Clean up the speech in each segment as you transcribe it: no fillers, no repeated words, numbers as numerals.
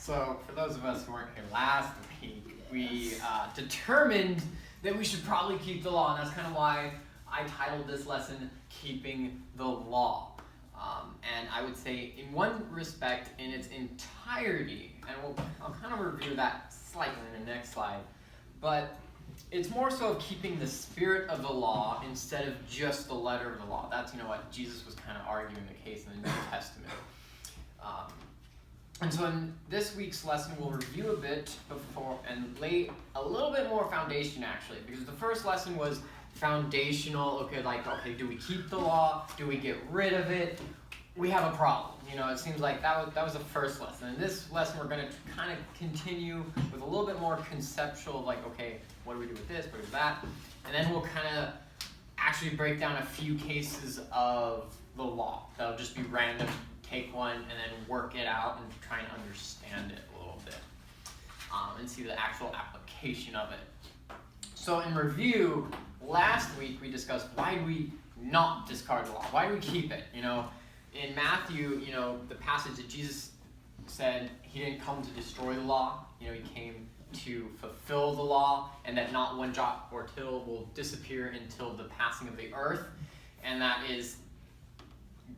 So, for those of us who weren't here last week, we determined that we should probably keep the law, and that's kind of why I titled this lesson, Keeping the Law. And I would say, in one respect, in its entirety, and I'll kind of review that slightly in the next slide, but it's more so of keeping the spirit of the law instead of just the letter of the law. That's, what Jesus was kind of arguing the case in the New Testament. And so in this week's lesson, we'll review a bit before and lay a little bit more foundation, actually, because the first lesson was foundational. Okay, do we keep the law? Do we get rid of it? We have a problem. It seems like that was the first lesson. In this lesson, we're going to kind of continue with a little bit more conceptual, okay, what do we do with this, what do we do with that? And then we'll kind of actually break down a few cases of the law. That'll just be random. Take one and then work it out and try and understand it a little bit and see the actual application of it. So in review, last week we discussed why do we not discard the law? Why do we keep it? In Matthew, the passage that Jesus said he didn't come to destroy the law. He came to fulfill the law, and that not one jot or tittle will disappear until the passing of the earth. And that is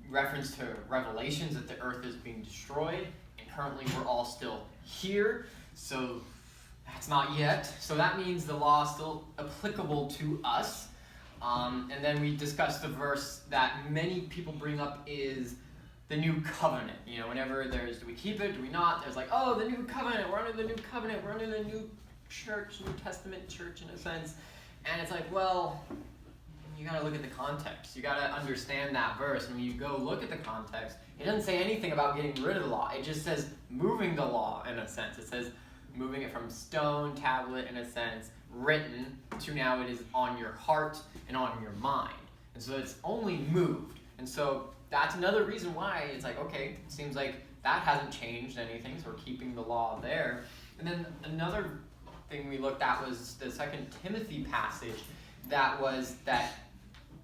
reference to Revelations that the earth is being destroyed, and currently we're all still here, so that's not yet. So that means the law is still applicable to us. And then we discussed the verse that many people bring up is the new covenant. Whenever there's, do we keep it, do we not? There's the new covenant, we're under the new covenant, we're under the new church, New Testament church in a sense. And it's well, you got to look at the context. You got to understand that verse. And when you go look at the context, it doesn't say anything about getting rid of the law. It just says moving the law in a sense. It says moving it from stone, tablet in a sense, written, to now it is on your heart and on your mind. And so it's only moved. And so that's another reason why it's okay, it seems like that hasn't changed anything, so we're keeping the law there. And then another thing we looked at was the 2 Timothy passage that was that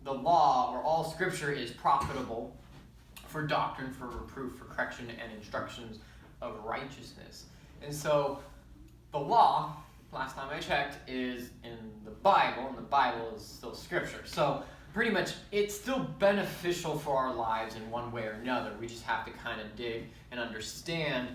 the law, or all scripture, is profitable for doctrine, for reproof, for correction, and instructions of righteousness. And so the law, last time I checked, is in the Bible, and the Bible is still scripture. So pretty much it's still beneficial for our lives in one way or another. We just have to kind of dig and understand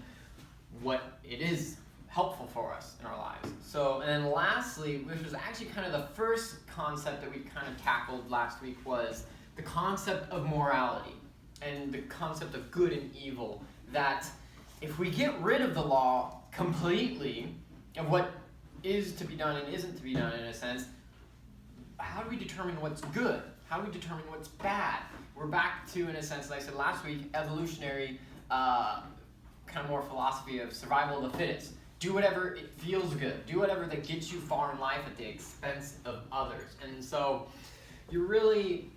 what it is helpful for us in our lives. So, and then lastly, which was actually kind of the first concept that we kind of tackled last week, was the concept of morality and the concept of good and evil. That if we get rid of the law completely, of what is to be done and isn't to be done in a sense, how do we determine what's good? How do we determine what's bad? We're back to, in a sense, like I said last week, evolutionary kind of more philosophy of survival of the fittest. Do whatever it feels good. Do whatever that gets you far in life at the expense of others. And so you're really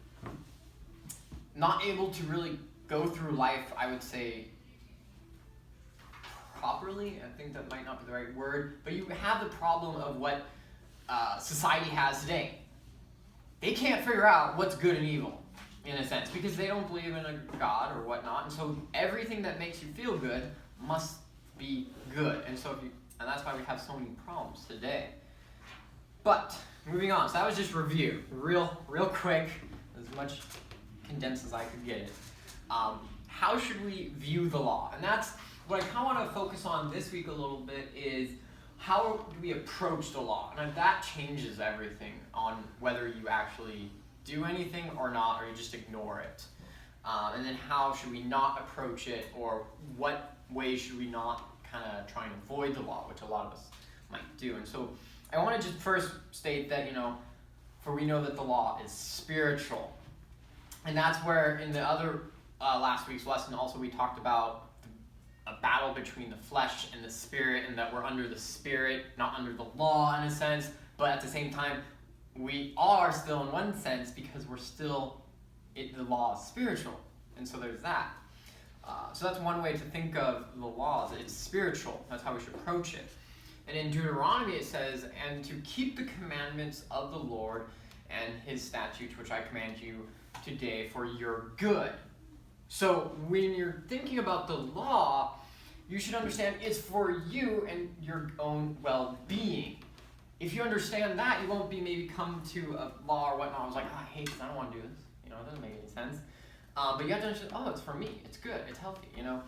not able to really go through life, I would say, properly. I think that might not be the right word. But you have the problem of what society has today. They can't figure out what's good and evil, in a sense, because they don't believe in a God or whatnot. And so everything that makes you feel good must be good. And so and that's why we have so many problems today. But moving on, so that was just review, real quick, as much condensed as I could get it. How should we view the law? And that's what I kind of want to focus on this week a little bit, is how do we approach the law? And that changes everything on whether you actually do anything or not, or you just ignore it. And then how should we not approach it, or what ways should we not kind of try and avoid the law, which a lot of us might do. And so I want to just first state that, for we know that the law is spiritual. And that's where in the other last week's lesson also we talked about a battle between the flesh and the spirit, and that we're under the spirit, not under the law in a sense, but at the same time we are still in one sense, because we're still, the law is spiritual. And so there's that. So that's one way to think of the laws. It's spiritual. That's how we should approach it. And in Deuteronomy it says, and to keep the commandments of the Lord and his statutes, which I command you today for your good. So when you're thinking about the law, you should understand it's for you and your own well-being. If you understand that, you won't be maybe come to a law or whatnot. I was like, oh, I hate this, I don't want to do this. You know, it doesn't make any sense. But you have to understand, oh, it's for me, it's good, it's healthy, you know.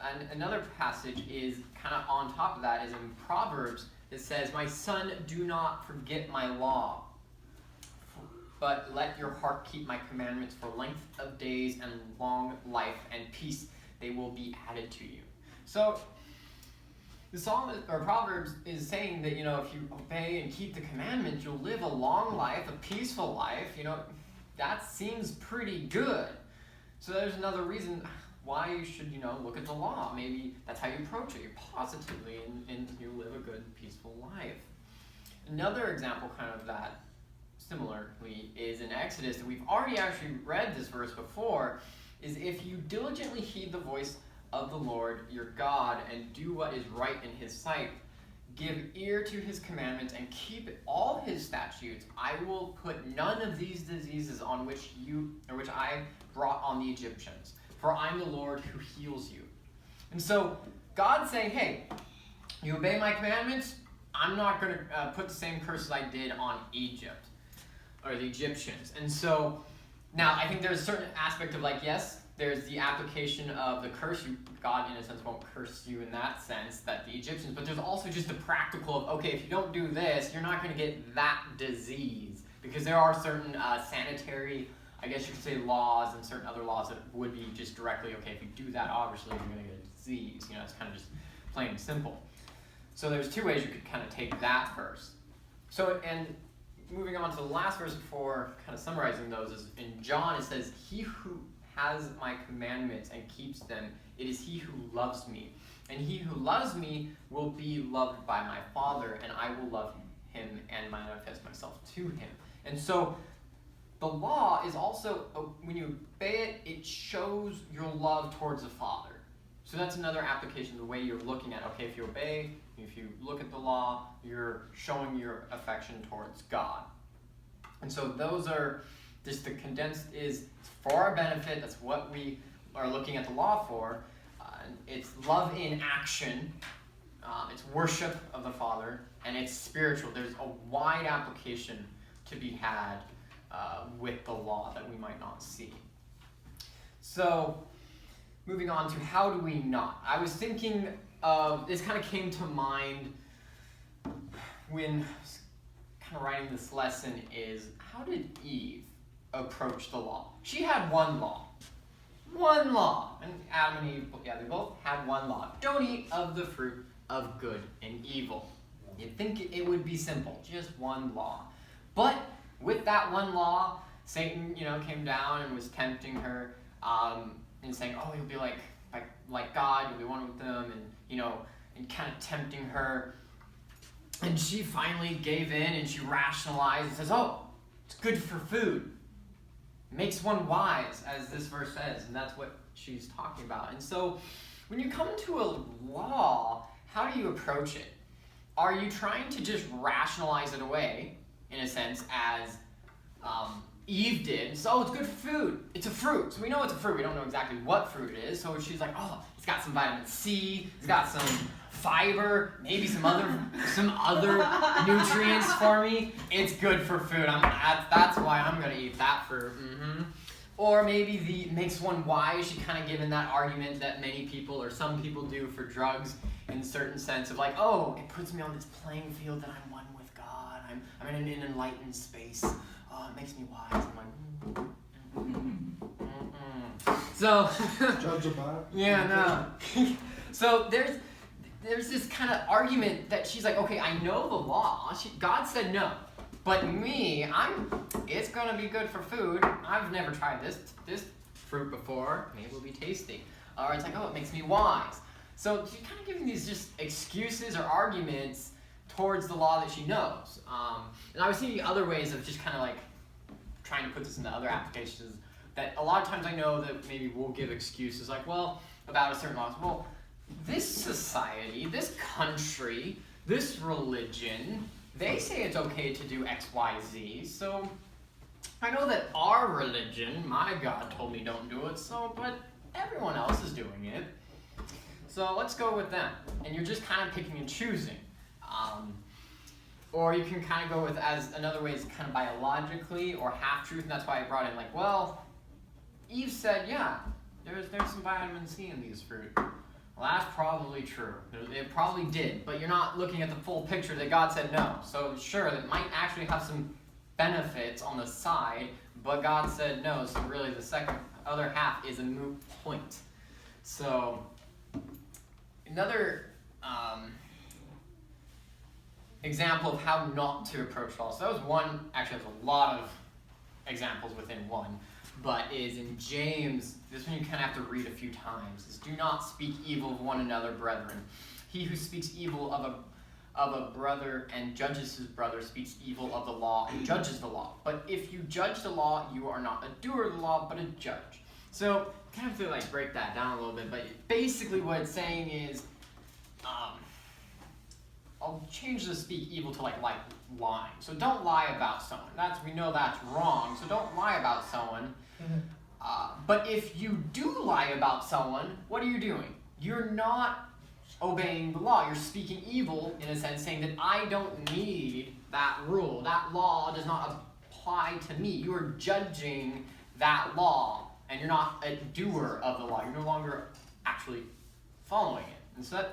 And another passage is kind of on top of that is in Proverbs. It says, my son, do not forget my law, but let your heart keep my commandments for length of days and long life and peace. They will be added to you. So the Psalm or Proverbs is saying that, you know, if you obey and keep the commandments, you'll live a long life, a peaceful life. You know, that seems pretty good. So there's another reason why you should, you know, look at the law. Maybe that's how you approach it. You're positively and you live a good, peaceful life. Another example kind of that similarly is in Exodus, that we've already actually read this verse before, is if you diligently heed the voice of the Lord your God and do what is right in his sight, give ear to his commandments and keep all his statutes, I will put none of these diseases on which I brought on the Egyptians, for I'm the Lord who heals you. And so God's saying, hey, you obey my commandments, I'm not going to put the same curses I did on Egypt or the Egyptians. And so now I think there's a certain aspect of like, yes, there's the application of the curse. God, in a sense, won't curse you in that sense, that the Egyptians, but there's also just the practical of, okay, if you don't do this, you're not going to get that disease. Because there are certain sanitary, I guess you could say, laws and certain other laws that would be just directly, okay, if you do that, obviously you're going to get a disease. You know, it's kind of just plain and simple. So there's two ways you could kind of take that first. So, and moving on to the last verse before kind of summarizing those, is in John it says, he who has my commandments and keeps them, it is he who loves me. And he who loves me will be loved by my Father, and I will love him and manifest myself to him. And so the law is also, when you obey it, it shows your love towards the Father. So that's another application, the way you're looking at, okay, if you obey, if you look at the law, you're showing your affection towards God. And so those are just the condensed is for our benefit. That's what we are looking at the law for. It's love in action. It's worship of the Father. And it's spiritual. There's a wide application to be had with the law that we might not see. So moving on to how do we not? I was thinking of, this kind of came to mind when kind of writing this lesson is, how did Eve approach the law? She had one law. One law. And Adam and Eve, yeah, they both had one law. Don't eat of the fruit of good and evil. You'd think it would be simple, just one law. But with that one law, Satan, you know, came down and was tempting her, and saying, oh, you'll be like God, you'll be one with them, and, you know, and kind of tempting her. And she finally gave in and she rationalized and says, oh, it's good for food. It makes one wise, as this verse says, and that's what she's talking about. And so when you come to a law, how do you approach it? Are you trying to just rationalize it away, in a sense, as Eve did? So, oh, it's good for food. It's a fruit. So we know it's a fruit. We don't know exactly what fruit it is. So she's like, oh, it's got some vitamin C. It's got some fiber. Maybe some other nutrients for me. It's good for food. That's why I'm going to eat that fruit. Mm-hmm. Or maybe the makes one wise. She kind of given that argument that many people or some people do for drugs in a certain sense of like, oh, it puts me on this playing field that I'm one with God. I'm in an enlightened space. Oh, it makes me wise. I'm like, So, Judge about. Yeah, no. So there's this kind of argument that she's like, okay, I know the law. God said no. But me, it's gonna be good for food. I've never tried this fruit before. Maybe it'll be tasty. Or it's like, oh, it makes me wise. So she's kind of giving these just excuses or arguments towards the law that she knows. And I was thinking other ways of just kind of like trying to put this into other applications. That a lot of times I know that maybe we'll give excuses like, well, about a certain law. Well, this society, this country, this religion, they say it's okay to do X, Y, Z. So I know that our religion, my God told me don't do it, but everyone else is doing it. So let's go with them. And you're just kind of picking and choosing. Or you can kind of go with, as another way is kind of biologically or half-truth, and that's why I brought in like, well, Eve said, yeah, there's some vitamin C in these fruit. Well, that's probably true. It probably did, but you're not looking at the full picture that God said no. So sure, it might actually have some benefits on the side, but God said no, so really the other half is a moot point. So another example of how not to approach law. So that was one, actually there's a lot of examples within one, but is in James, this one you kind of have to read a few times, is do not speak evil of one another, brethren. He who speaks evil of a brother and judges his brother speaks evil of the law and judges the law. But if you judge the law, you are not a doer of the law, but a judge. So kind of have to like break that down a little bit, but basically what it's saying is, I'll change the speak evil to like lying. So don't lie about someone. We know that's wrong, so don't lie about someone. But if you do lie about someone, what are you doing? You're not obeying the law. You're speaking evil in a sense, saying that I don't need that rule. That law does not apply to me. You are judging that law, and you're not a doer of the law. You're no longer actually following it. And so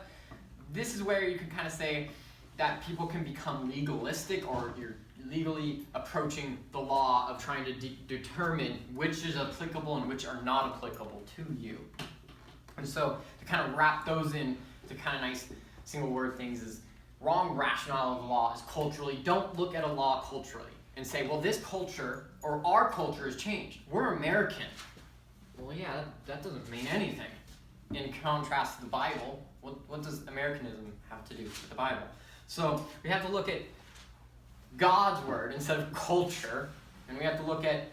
this is where you can kind of say that people can become legalistic, or you're legally approaching the law of trying to determine which is applicable and which are not applicable to you. And so to kind of wrap those in to kind of nice single word things is wrong rationale of the law is culturally. Don't look at a law culturally and say, well, this culture or our culture has changed. We're American. Well, yeah, that doesn't mean anything. In contrast to the Bible, what does Americanism have to do with the Bible? So we have to look at God's word instead of culture, and we have to look at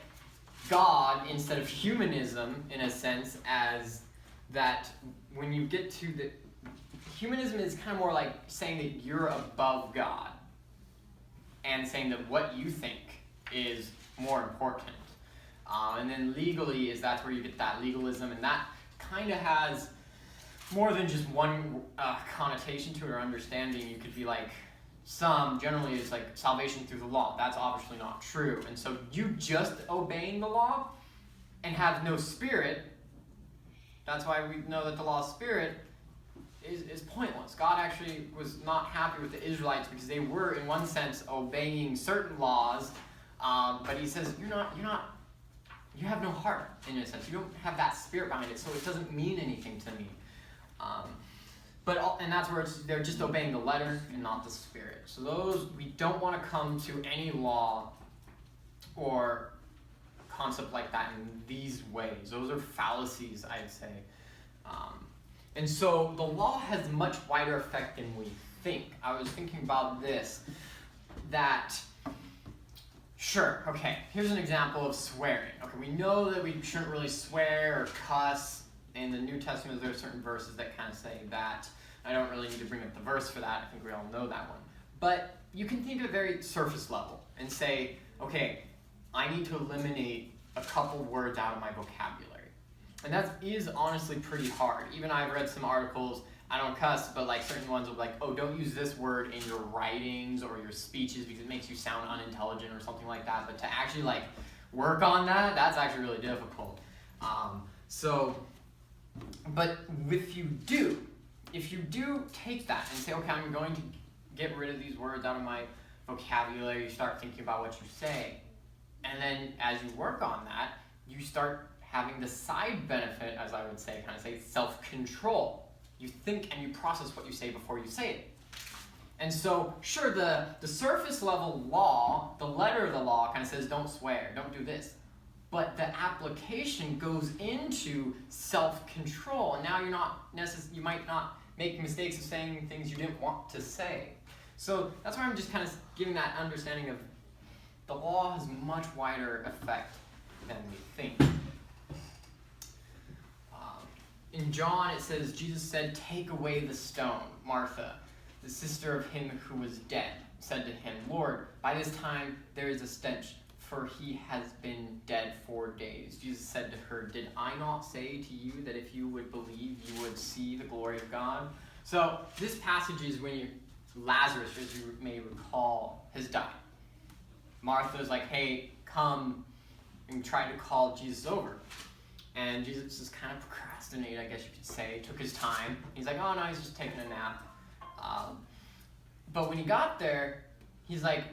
God instead of humanism, in a sense, as that when you get to the humanism is kind of more like saying that you're above God and saying that what you think is more important. And then legally that's where you get that legalism, and that kind of has more than just one connotation to it or understanding. You could be like, generally it's like salvation through the law. That's obviously not true. And so you just obeying the law and have no spirit, that's why we know that the law of spirit is pointless. God actually was not happy with the Israelites because they were, in one sense, obeying certain laws, but he says, you have no heart, in a sense. You don't have that spirit behind it, so it doesn't mean anything to me. And that's where they're just obeying the letter and not the spirit. So we don't want to come to any law or concept like that in these ways. Those are fallacies, I'd say. And so the law has much wider effect than we think. I was thinking about this, that, sure, okay, here's an example of swearing. Okay, we know that we shouldn't really swear or cuss. In the New Testament, there are certain verses that kind of say that. I don't really need to bring up the verse for that. I think we all know that one. But you can think of a very surface level and say, okay, I need to eliminate a couple words out of my vocabulary. And that is honestly pretty hard. Even I've read some articles, I don't cuss, but like certain ones will be like, oh, don't use this word in your writings or your speeches because it makes you sound unintelligent or something like that. But to actually like work on that's actually really difficult. But if you do take that and say, okay, I'm going to get rid of these words out of my vocabulary, you start thinking about what you say. And then as you work on that, you start having the side benefit, as I would say, kind of say self-control. You think and you process what you say before you say it. And so, sure, the surface level law, the letter of the law kind of says don't swear, don't do this. But the application goes into self-control, and now you might not make mistakes of saying things you didn't want to say. So that's why I'm just kind of giving that understanding of the law has much wider effect than we think. In John, it says, Jesus said, "Take away the stone." Martha, the sister of him who was dead, said to him, "Lord, by this time there is a stench, for he has been dead 4 days. Jesus said to her, did I not say to you that if you would believe, you would see the glory of God? So this passage is when Lazarus, as you may recall, has died. Martha's like, hey, come, and tried to call Jesus over. And Jesus just kind of procrastinated, I guess you could say, took his time. He's like, oh no, he's just taking a nap. But when he got there, he's like,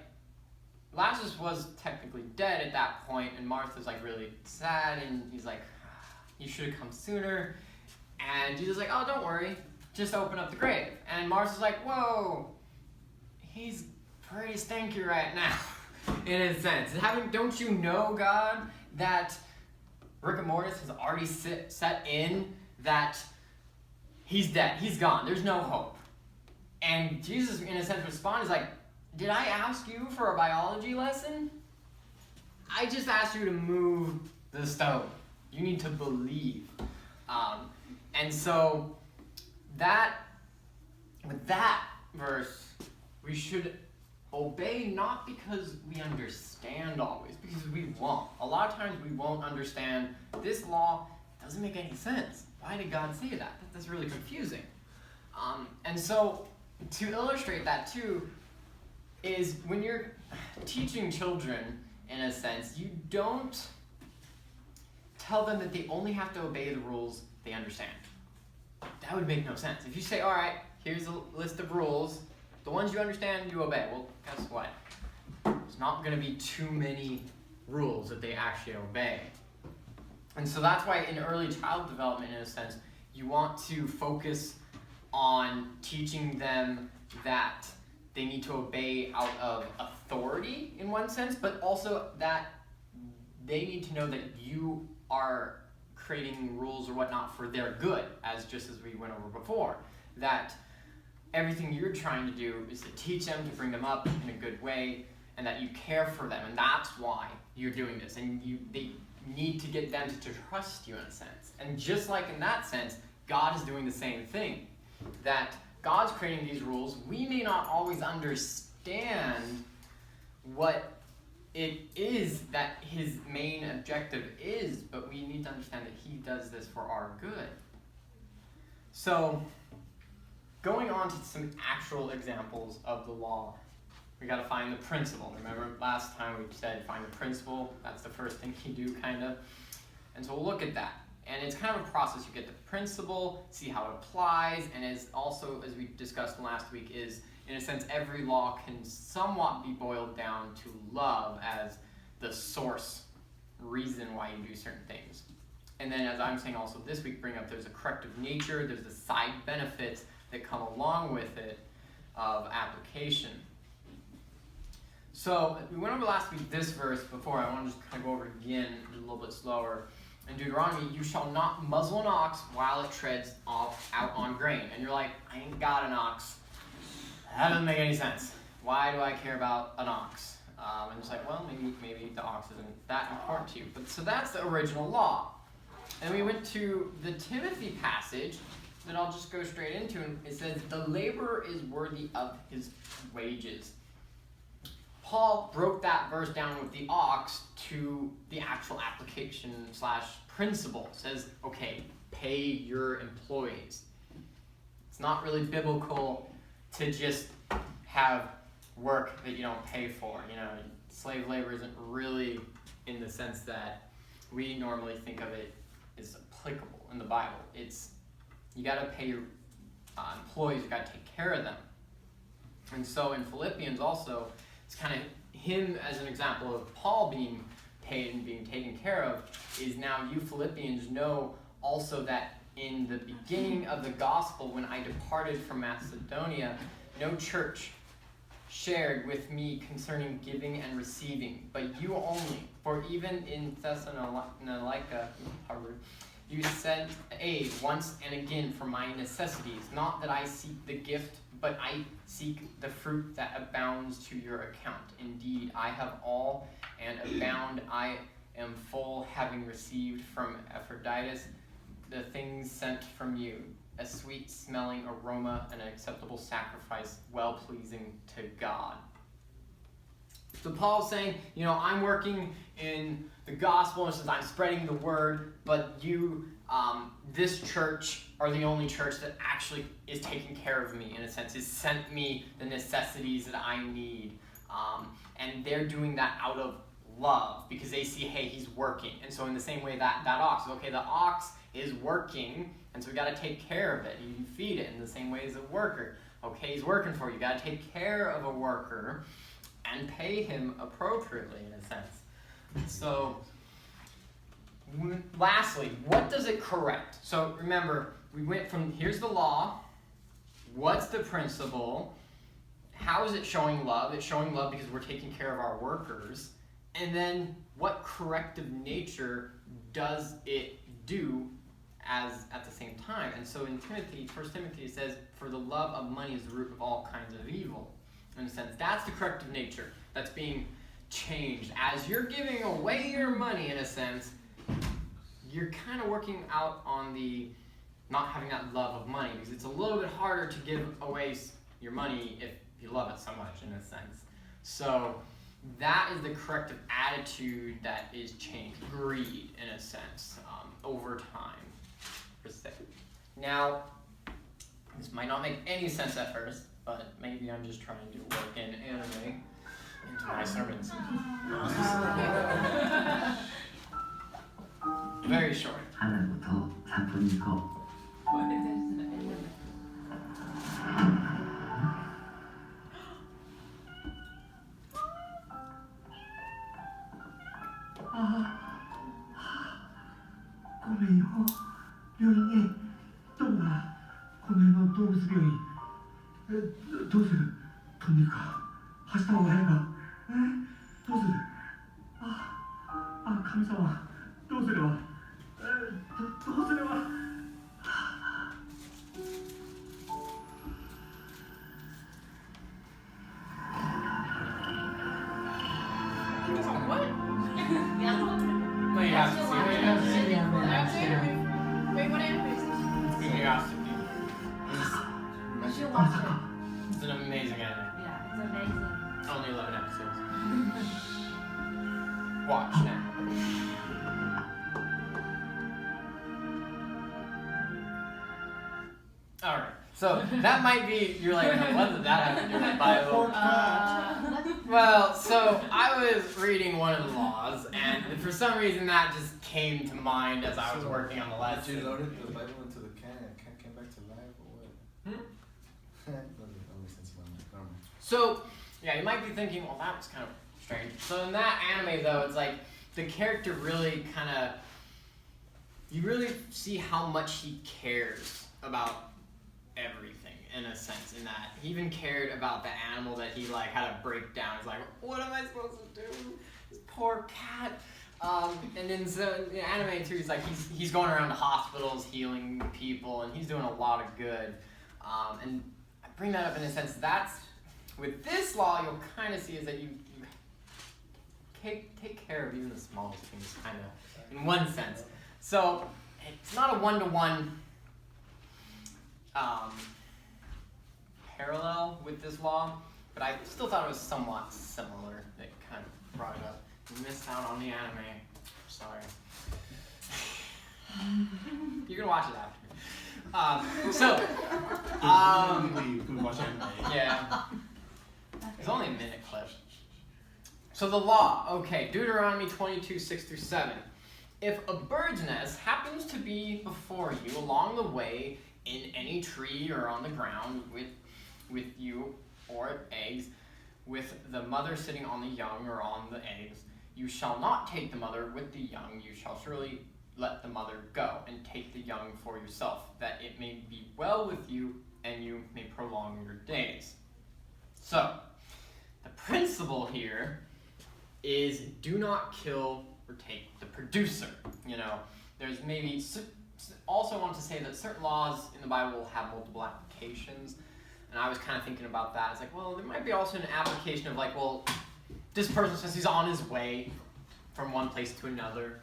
Lazarus was technically dead at that point, and Martha's like really sad, and he's like, you should have come sooner. And Jesus is like, oh, don't worry, just open up the grave. And Martha's like, whoa, he's pretty stinky right now, in a sense. Don't you know, God, that rigor mortis has already set in, that he's dead, he's gone, there's no hope. And Jesus, in a sense, responds like, did I ask you for a biology lesson? I just asked you to move the stone. You need to believe. And so with that verse, we should obey not because we understand always, because we won't. A lot of times we won't understand this law. Doesn't make any sense. Why did God say that? That's really confusing. And so to illustrate that too, is when you're teaching children, in a sense, you don't tell them that they only have to obey the rules they understand. That would make no sense. If you say, all right, here's a list of rules, the ones you understand, you obey. Well, guess what? There's not going to be too many rules that they actually obey. And so that's why in early child development, in a sense, you want to focus on teaching them that they need to obey out of authority in one sense, but also that they need to know that you are creating rules or whatnot for their good, just as we went over before. That everything you're trying to do is to teach them, to bring them up in a good way, and that you care for them, and that's why you're doing this. And they need to get them to trust you in a sense. And just like in that sense, God is doing the same thing. That God's creating these rules. We may not always understand what it is that his main objective is, but we need to understand that he does this for our good. So, going on to some actual examples of the law, we got to find the principle. Remember last time we said find the principle. That's the first thing you do, kind of. And so we'll look at that. And it's kind of a process. You get the principle, see how it applies, and as we discussed last week, is in a sense every law can somewhat be boiled down to love as the source reason why you do certain things. And then, as I'm saying also this week, bring up there's a corrective nature, there's the side benefits that come along with it of application. So we went over last week this verse before. I want to just kind of go over it again a little bit slower. In Deuteronomy, you shall not muzzle an ox while it treads out on grain. And you're like, I ain't got an ox. That doesn't make any sense. Why do I care about an ox? And it's like, well, maybe the ox isn't that important to you. But so that's the original law. And we went to the Timothy passage that I'll just go straight into. And it says, the laborer is worthy of his wages. Paul broke that verse down with the ox to the actual application / principle. It says, okay, pay your employees. It's not really biblical to just have work that you don't pay for. You know, slave labor isn't really in the sense that we normally think of it as applicable in the Bible. It's, you got to pay your employees, you got to take care of them. And so in Philippians also, it's kind of him as an example of Paul being paid and being taken care of, is now you Philippians know also that in the beginning of the gospel, when I departed from Macedonia, no church shared with me concerning giving and receiving, but you only. For even in Thessalonica, you sent aid once and again for my necessities. Not that I seek the gift, but I seek the fruit that abounds to your account. Indeed, I have all and abound. I am full, having received from Epaphroditus the things sent from you, a sweet-smelling aroma and an acceptable sacrifice, well-pleasing to God. So Paul's saying, I'm working in the gospel, and says I'm spreading the word, but you, this church, are the only church that actually is taking care of me, in a sense, has sent me the necessities that I need. And they're doing that out of love, because they see, hey, he's working. And so in the same way that ox, okay, the ox is working, and so we got to take care of it. You feed it in the same way as a worker. Okay, he's working for you. You got to take care of a worker and pay him appropriately, in a sense. So, lastly, what does it correct? So remember, we went from, here's the law, what's the principle, how is it showing love? It's showing love because we're taking care of our workers. And then what corrective nature does it do as at the same time? And so in Timothy, 1 Timothy, it says, for the love of money is the root of all kinds of evil. In a sense, that's the corrective nature that's being changed. As you're giving away your money, in a sense, you're kind of working out on the not having that love of money, because it's a little bit harder to give away your money if you love it so much, in a sense. So that is the corrective attitude that is changed. Greed, in a sense, over time, per se. Now, this might not make any sense at first, but maybe I'm just trying to work in anime into my sermons. Very short. It's an amazing anime. Yeah, it's amazing. Only 11 episodes. Watch now. Alright, so that might be, you're like, what does that have to do with the Bible? Well, so I was reading one of the laws, and for some reason that just came to mind as I was working on the lesson. Did you load the Bible into the can and can came back to life or what? So, yeah, you might be thinking, well, that was kind of strange. So in that anime, though, it's like the character really kind of, you really see how much he cares about everything, in a sense, in that he even cared about the animal that he like had a breakdown. He's like, what am I supposed to do? This poor cat. And then so in the anime too, he's like he's going around to hospitals healing people, and he's doing a lot of good. And I bring that up in a sense. That's with this law, you'll kind of see is that you take care of even the smallest things, kind of in one sense. So it's not a one-to-one parallel with this law, but I still thought it was somewhat similar. It kind of brought it up. You missed out on the anime. Sorry. You can watch it after. Yeah. It's only a minute clip. So the law, okay, Deuteronomy 22, 6-7. If a bird's nest happens to be before you along the way in any tree or on the ground with you or eggs, with the mother sitting on the young or on the eggs, you shall not take the mother with the young. You shall surely let the mother go and take the young for yourself, that it may be well with you and you may prolong your days. So, the principle here is do not kill or take the producer. You know, there's maybe, also want to say that certain laws in the Bible will have multiple applications. And I was kind of thinking about that. It's like, well, there might be also an application of like, well, this person says he's on his way from one place to another.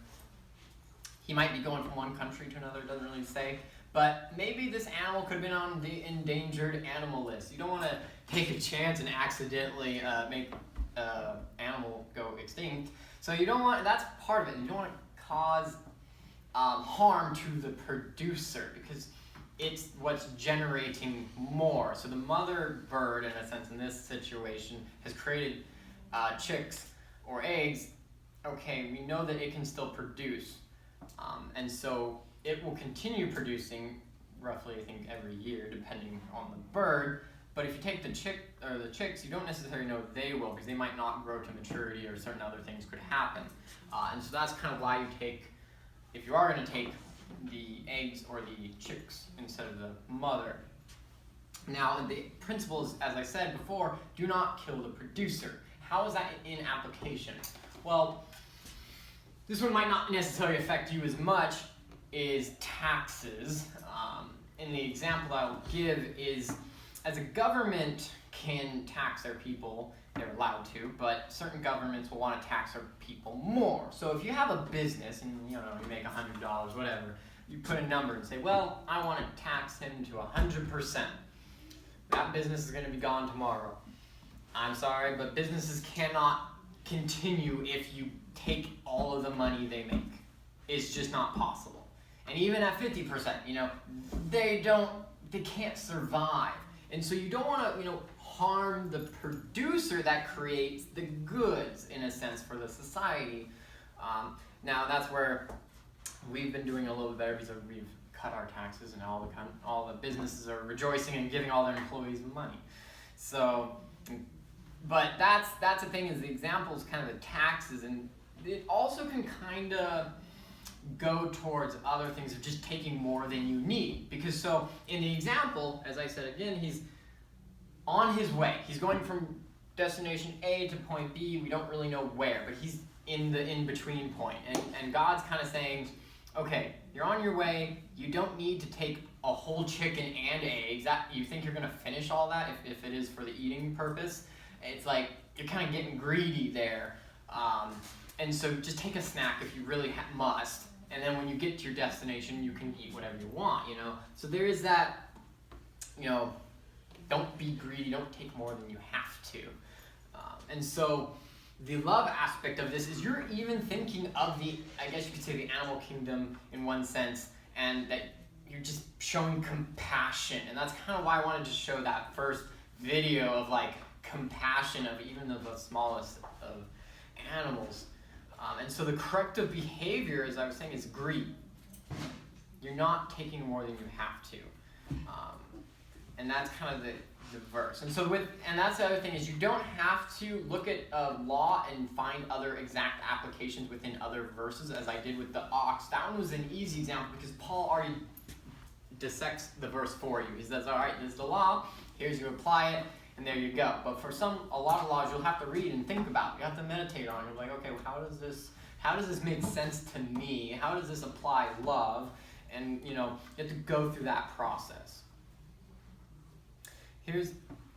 He might be going from one country to another, doesn't really say. But maybe this animal could have been on the endangered animal list. You don't want to take a chance and accidentally make animal go extinct. So you don't want, that's part of it. You don't want to cause harm to the producer because it's what's generating more. So the mother bird, in a sense, in this situation, has created chicks or eggs. Okay, we know that it can still produce. And so it will continue producing roughly, I think, every year, depending on the bird. But if you take the chicks, you don't necessarily know they will, because they might not grow to maturity, or certain other things could happen. And so that's kind of why you take, if you are going to take the eggs or the chicks instead of the mother. Now, the principle is, as I said before, do not kill the producer. How is that in application? Well, this one might not necessarily affect you as much, is taxes. And the example I'll give is, as a government can tax their people, they're allowed to, but certain governments will want to tax their people more. So if you have a business and you make $100, whatever, you put a number and say, well, I want to tax him to 100%. That business is going to be gone tomorrow. I'm sorry, but businesses cannot continue if you take all of the money they make. It's just not possible. And even at 50%, they can't survive. And so you don't want to, harm the producer that creates the goods, in a sense, for the society. Now that's where we've been doing a little bit better, because we've cut our taxes, and all the businesses are rejoicing and giving all their employees money. So, but that's the thing, is the example is kind of the taxes, and it also can kind of go towards other things of just taking more than you need. Because so in the example, as I said again, he's on his way. He's going from destination A to point B. We don't really know where, but he's in the in-between point. And God's kind of saying, okay, you're on your way. You don't need to take a whole chicken and eggs. You think you're going to finish all that if it is for the eating purpose? It's like you're kind of getting greedy there. And so just take a snack if you really must. And then when you get to your destination, you can eat whatever you want, So there is that, don't be greedy, don't take more than you have to. And so the love aspect of this is you're even thinking of I guess you could say the animal kingdom in one sense, and that you're just showing compassion. And that's kind of why I wanted to show that first video of compassion of even the smallest of animals. And so the corrective behavior, as I was saying, is greed. You're not taking more than you have to. And that's kind of the verse. And so and that's the other thing, is you don't have to look at a law and find other exact applications within other verses, as I did with the ox. That one was an easy example because Paul already dissects the verse for you. He says, all right, this is the law, here's you apply it, and there you go. But for a lot of laws you'll have to read and think about. You have to meditate on it. You're like, okay, well, how does this make sense to me? How does this apply love? And you have to go through that process. Here's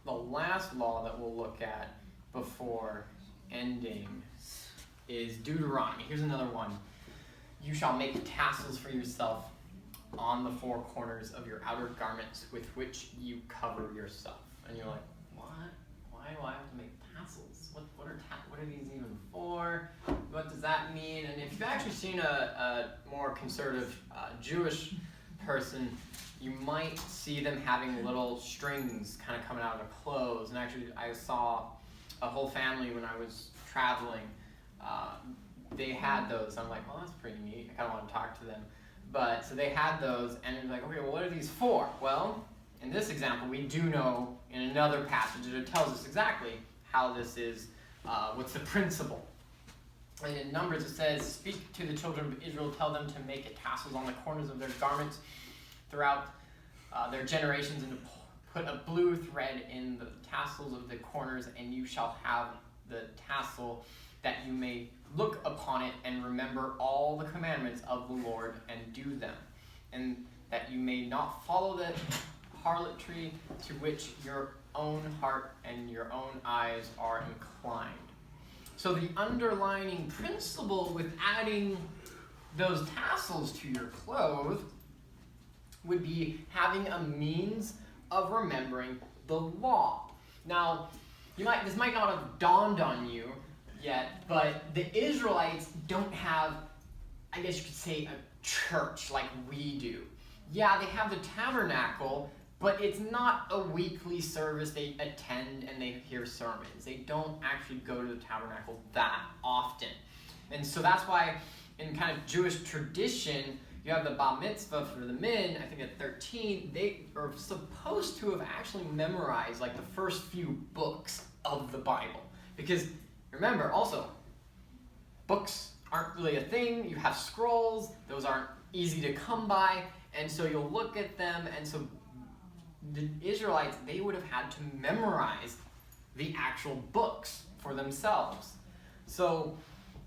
the last law that we'll look at before ending is Deuteronomy. Here's another one. You shall make tassels for yourself on the four corners of your outer garments with which you cover yourself. And you're like, what? Why do I have to make tassels? What are these even for? What does that mean? And if you've actually seen a more conservative Jewish person, you might see them having little strings kind of coming out of their clothes. And actually, I saw a whole family when I was traveling. They had those. I'm like, well, that's pretty neat. I kind of want to talk to them. But so they had those, and it's like, okay, well, what are these for? Well, in this example, we do know in another passage that it tells us exactly how this is, what's the principle. And in Numbers it says, speak to the children of Israel, tell them to make it tassels on the corners of their garments throughout their generations, and to put a blue thread in the tassels of the corners, and you shall have the tassel that you may look upon it and remember all the commandments of the Lord and do them, and that you may not follow the harlotry to which your own heart and your own eyes are inclined. So the underlining principle with adding those tassels to your clothes would be having a means of remembering the law. Now, this might not have dawned on you yet, but the Israelites don't have, I guess you could say, a church like we do. Yeah, they have the tabernacle, but it's not a weekly service they attend and they hear sermons. They don't actually go to the tabernacle that often. And so that's why in kind of Jewish tradition, you have the bar mitzvah for the men, I think at 13, they are supposed to have actually memorized like the first few books of the Bible. Because remember also, books aren't really a thing. You have scrolls, those aren't easy to come by, and so you'll look at them, and so the Israelites, they would have had to memorize the actual books for themselves. So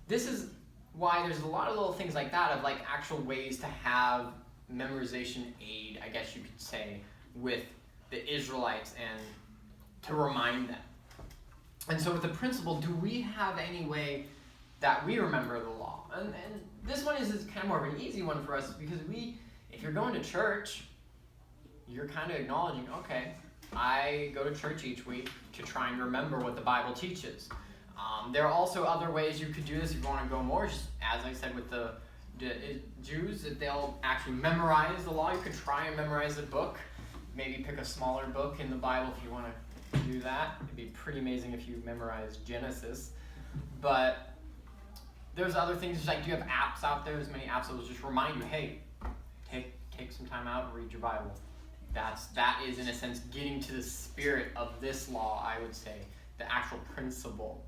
this is why there's a lot of little things like that of like actual ways to have memorization aid, I guess you could say, with the Israelites and to remind them. And so with the principle, do we have any way that we remember the law? And this one is kind of more of an easy one for us because if you're going to church, you're kind of acknowledging, okay, I go to church each week to try and remember what the Bible teaches. There are also other ways you could do this if you want to go more. Just as I said with the Jews, that they'll actually memorize the law. You could try and memorize a book. Maybe pick a smaller book in the Bible if you want to do that. It'd be pretty amazing if you memorized Genesis. But there's other things, like do you have apps out there? There's many apps that will just remind you, hey, take some time out and read your Bible. That is, in a sense, getting to the spirit of this law, I would say, the actual principle.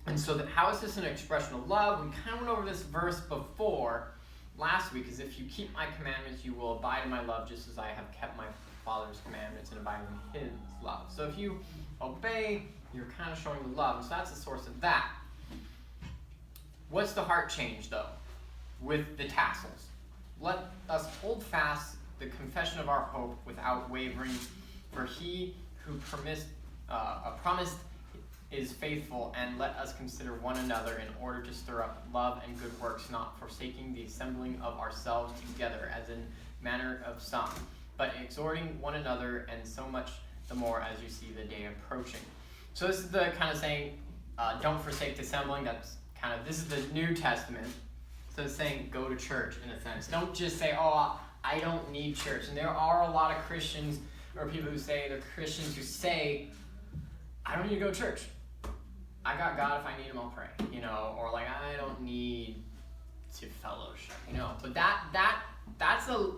And so how is this an expression of love? We kind of went over this verse before last week, is if you keep my commandments, you will abide in my love, just as I have kept my Father's commandments and abide in his love. So if you obey, you're kind of showing the love. And so that's the source of that. What's the heart change, though, with the tassels? Let us hold fast the confession of our hope without wavering, for he who promised is faithful, and let us consider one another in order to stir up love and good works, not forsaking the assembling of ourselves together as in manner of some, but exhorting one another, and so much the more as you see the day approaching. So this is the kind of saying, don't forsake the assembling. This is the New Testament. So it's saying go to church in a sense. Don't just say, oh, I don't need church. And there are a lot of Christians or people who say they're Christians who say, I don't need to go to church. I got God. If I need him, I'll pray. Or like, I don't need to fellowship. But that's a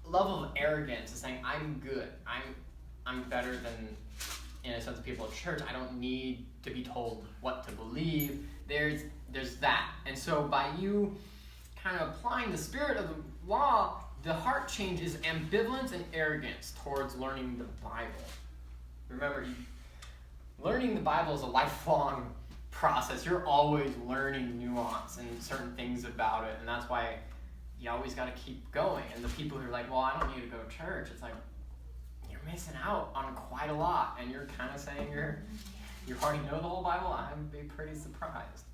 level of arrogance, is saying I'm good. I'm better than, in a sense, people at church. I don't need to be told what to believe. There's that. And so by you kind of applying the spirit of the law, the heart changes ambivalence and arrogance towards learning the Bible. Remember, learning the Bible is a lifelong process. You're always learning nuance and certain things about it, and that's why you always got to keep going. And the people who are like, well, I don't need to go to church, it's like, you're missing out on quite a lot, and you're kind of saying you already know the whole Bible. I'd be pretty surprised.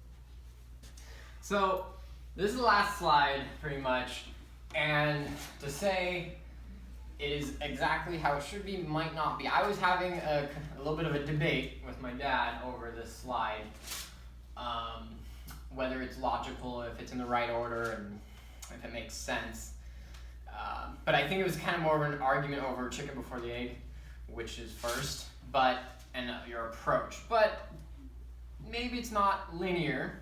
So this is the last slide, pretty much, and to say it is exactly how it should be might not be. I was having a little bit of a debate with my dad over this slide, whether it's logical, if it's in the right order, and if it makes sense. But I think it was kind of more of an argument over chicken before the egg, which is first, and your approach. But maybe it's not linear,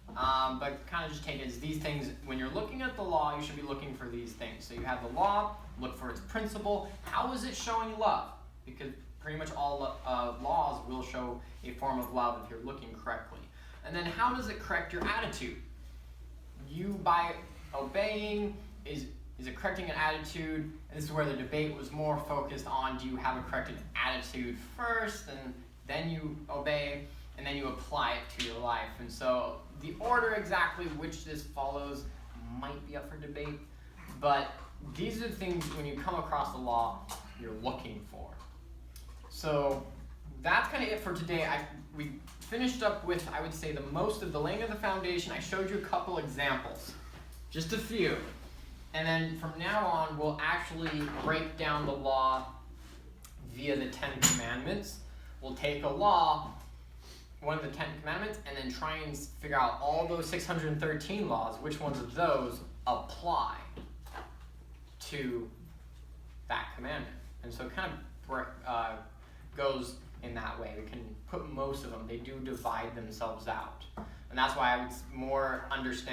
but kind of just take it as these things. When you're looking at the law, you should be looking for these things. So you have the law, look for its principle. How is it showing love? Because pretty much all laws will show a form of love if you're looking correctly. And then how does it correct your attitude? You, by obeying, is it correcting an attitude? And this is where the debate was more focused on, do you have a corrected attitude first, and then you obey, and then you apply it to your life. And so the order exactly which this follows might be up for debate, but these are the things when you come across the law you're looking for. So that's kind of it for today. We finished up with, I would say, the most of the laying of the foundation. I showed you a couple examples, just a few. And then from now on, we'll actually break down the law via the Ten Commandments. we'll take a law, one of the 10 commandments, and then try and figure out all those 613 laws, which ones of those apply to that commandment. And so it kind of goes in that way. We can put most of them, they do divide themselves out. And that's why I would more understand